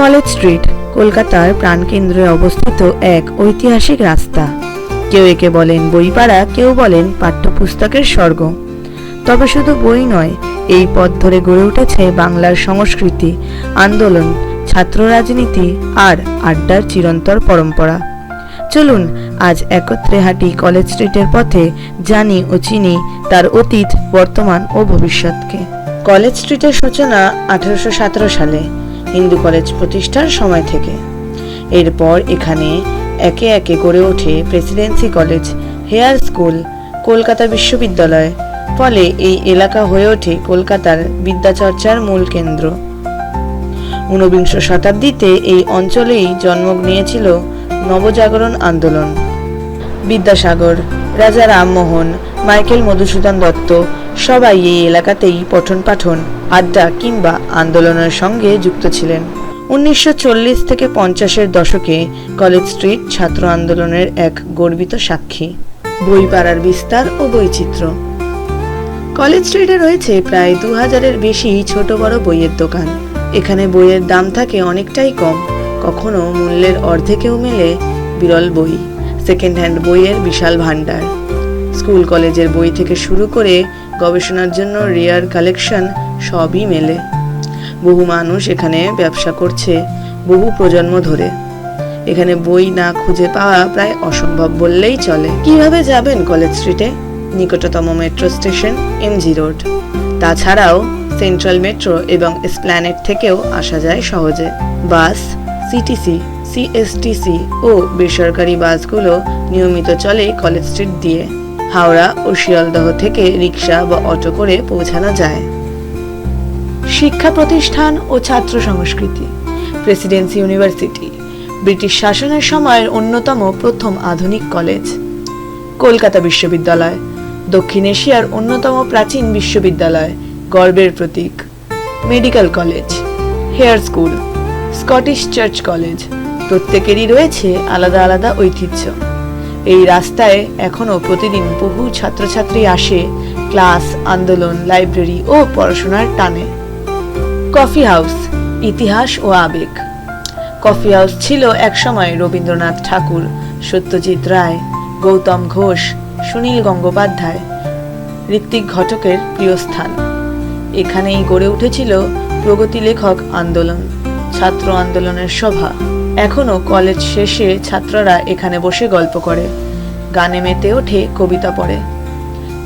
College street কলকাতার প্রাণকেন্দ্রে অবস্থিত এক ঐতিহাসিক রাস্তা। কেউ একে বলেন বইপাড়া, কেউ বলেন পাঠ্যপুস্তকের স্বর্গ। তবে শুধু বই নয়, এই পথ ধরে গড়ে উঠেছে বাংলার সংস্কৃতি, আন্দোলন, ছাত্র রাজনীতি আর আড্ডার চিরন্তর পরম্পরা। চলুন আজ একত্রে হাঁটি কলেজ স্ট্রিটের পথে, জানি ও চিনি তার অতীত, বর্তমান ও ভবিষ্যৎকে। কলেজ স্ট্রিটের সূচনা 1817 সালে হিন্দু কলেজ প্রতিষ্ঠার সময় থেকে। এরপর এখানে একে একে গড়ে ওঠে Presidency College, Hare school, Kolkata বিশ্ববিদ্যালয়। ফলে এই এলাকা হয়ে ওঠে কলকাতার বিদ্যাচর্চার মূল কেন্দ্র। 19বিংশ শতাব্দীতে এই অঞ্চলেই জন্ম নিয়েছিল নবজাগরণ আন্দোলন। বিদ্যাসাগর, রাজা রামমোহন, মাইকেল মধুসূদন দত্ত সবাই এই এলাকাতেই পঠন পাঠন, আড্ডা কিংবা আন্দোলনের সঙ্গে যুক্ত ছিলেন। 1940 থেকে 50-এর দশকে কলেজ স্ট্রিট ছাত্র আন্দোলনের এক গর্বিত সাক্ষী। বইপাড়ার বিস্তার ও বৈচিত্র্য। কলেজ স্ট্রিটে রয়েছে প্রায় 2000-এর বেশি ছোট বড় বইয়ের দোকান। এখানে বইয়ের দাম থাকে অনেকটাই কম, কখনো মূল্যের অর্ধেকেও মেলে বিরল বই। সেকেন্ড হ্যান্ড বইয়ের বিশাল ভাণ্ডার। স্কুল কলেজের বই থেকে শুরু করে গবেষণার জন্য রেয়ার কালেকশন সবই মেলে। বহু মানুষ এখানে ব্যবসা করছে বহু প্রজন্ম ধরে। এখানে বই না খুঁজে পাওয়া প্রায় অসম্ভব বললেই চলে। কিভাবে যাবেন কলেজ স্ট্রিটে? নিকটতম মেট্রো স্টেশন MG রোড। তাছাড়াও সেন্ট্রাল মেট্রো এবং এসপ্ল্যানেড থেকেও আসা যায় সহজে। বাস, CTC, CSTC ও বেসরকারি বাসগুলো নিয়মিত চলে কলেজ স্ট্রিট দিয়ে। হাওড়া ও শিয়ালদহ থেকে রিক্সা বা অটো করে পৌঁছানো যায়। শিক্ষা প্রতিষ্ঠান ও ছাত্র সংস্কৃতি। প্রেসিডেন্সি ইউনিভার্সিটি ব্রিটিশ শাসনের সময়ের অন্যতম প্রথম আধুনিক কলেজ। কলকাতা বিশ্ববিদ্যালয় দক্ষিণ এশিয়ার অন্যতম প্রাচীন বিশ্ববিদ্যালয়, গর্বের প্রতীক। Medical college, Hare school, Scottish church college, প্রত্যেকেরই রয়েছে আলাদা আলাদা ঐতিহ্য। এই রাস্তায় এখনো প্রতিদিন বহু ছাত্রছাত্রী আসে ক্লাস, আন্দোলন, লাইব্রেরি ও পড়াশোনার টানে। কফি হাউস, ইতিহাস ও আবেগ। কফি হাউস ছিল একসময় রবীন্দ্রনাথ ঠাকুর, সত্যজিৎ রায়, গৌতম ঘোষ, সুনীল গঙ্গোপাধ্যায়, ঋত্বিক ঘটকের প্রিয় স্থান। এখানেই গড়ে উঠেছিল প্রগতি লেখক আন্দোলন, ছাত্র আন্দোলনের সভা। এখনো কলেজ শেষে ছাত্ররা এখানে বসে গল্প করে, গানে মেতে ওঠে, কবিতা পড়ে।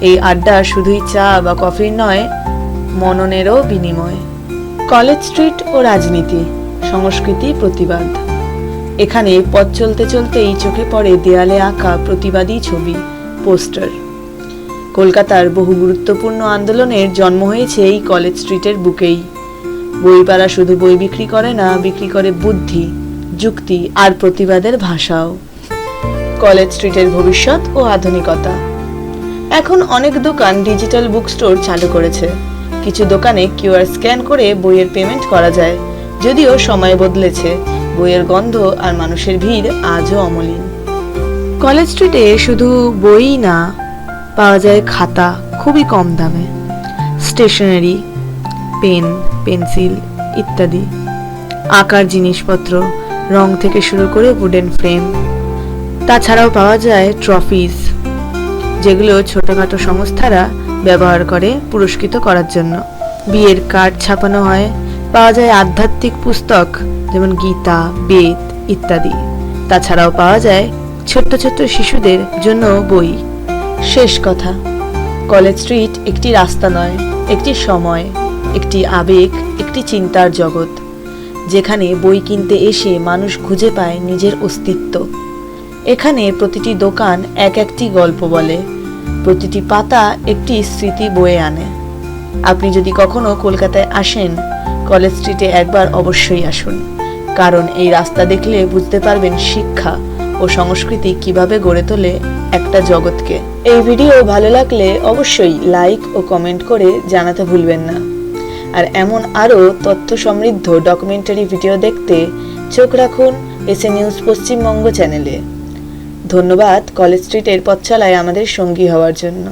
এই আড্ডা শুধুই চা বা কফির নয়, মননেরও বিনিময়। কলেজ স্ট্রিট ও রাজনীতি, সংস্কৃতি, প্রতিবাদ। এখানে পথ চলতে চলতেই চোখে পড়ে দেয়ালে আঁকা প্রতিবাদী ছবি, পোস্টার। কলকাতার বহু গুরুত্বপূর্ণ আন্দোলনের জন্ম হয়েছে এই কলেজ স্ট্রিটের বুকেই। বইপাড়া শুধু বই বিক্রি করে না, বিক্রি করে বুদ্ধি, যুক্তি আর প্রতিবাদের ভাষাও। কলেজ স্ট্রিটের ভবিষ্যৎ ও আধুনিকতা। এখন অনেক দোকান ডিজিটাল বুক স্টোর চালু করেছে। কিছু দোকানে QR স্ক্যান করে বইয়ের পেমেন্ট করা যায়। যদিও সময় বদলেছে, বইয়ের গন্ধ আর মানুষের ভিড় আজও অমলিন। কলেজ স্ট্রিটে শুধু বই না, পাওয়া যায় খাতা খুবই কম দামে, স্টেশনারি, পেন, পেন্সিল ইত্যাদি, আঁকার জিনিসপত্র, রং থেকে শুরু করে উডেন ফ্রেম। তাছাড়াও পাওয়া যায় ট্রফিজ, যেগুলো ছোটখাটো সংস্থারা ব্যবহার করে পুরস্কৃত করার জন্য। বিয়ের কার্ড ছাপানো হয়। পাওয়া যায় আধ্যাত্মিক পুস্তক, যেমন গীতা, বেদ ইত্যাদি। তাছাড়াও পাওয়া যায় ছোট্ট ছোট্ট শিশুদের জন্য বই। শেষ কথা, কলেজ স্ট্রিট একটি রাস্তা নয়, একটি সময়, একটি আবেগ, একটি চিন্তার জগৎ, যেখানে বই কিনতে এসে মানুষ খুঁজে পায় নিজের অস্তিত্ব। এখানে প্রতিটি দোকান এক একটি গল্প বলে, প্রতিটি পাতা একটি স্মৃতি বয়ে আনে। আপনি যদি কখনো কলকাতায় আসেন, কলেজ স্ট্রিটে একবার অবশ্যই আসুন, কারণ এই রাস্তা দেখলে বুঝতে পারবেন শিক্ষা ও সংস্কৃতি কিভাবে গড়ে তোলে একটা জগৎকে। এই ভিডিও ভালো লাগলে অবশ্যই লাইক ও কমেন্ট করে জানাতে ভুলবেন না। আর এমন আরও তথ্য সমৃদ্ধ ডকুমেন্টারি ভিডিও দেখতে চোখ রাখুন SA নিউজ পশ্চিমবঙ্গ চ্যানেলে। ধন্যবাদ কলেজ স্ট্রিটের পথচলায় আমাদের সঙ্গী হওয়ার জন্য।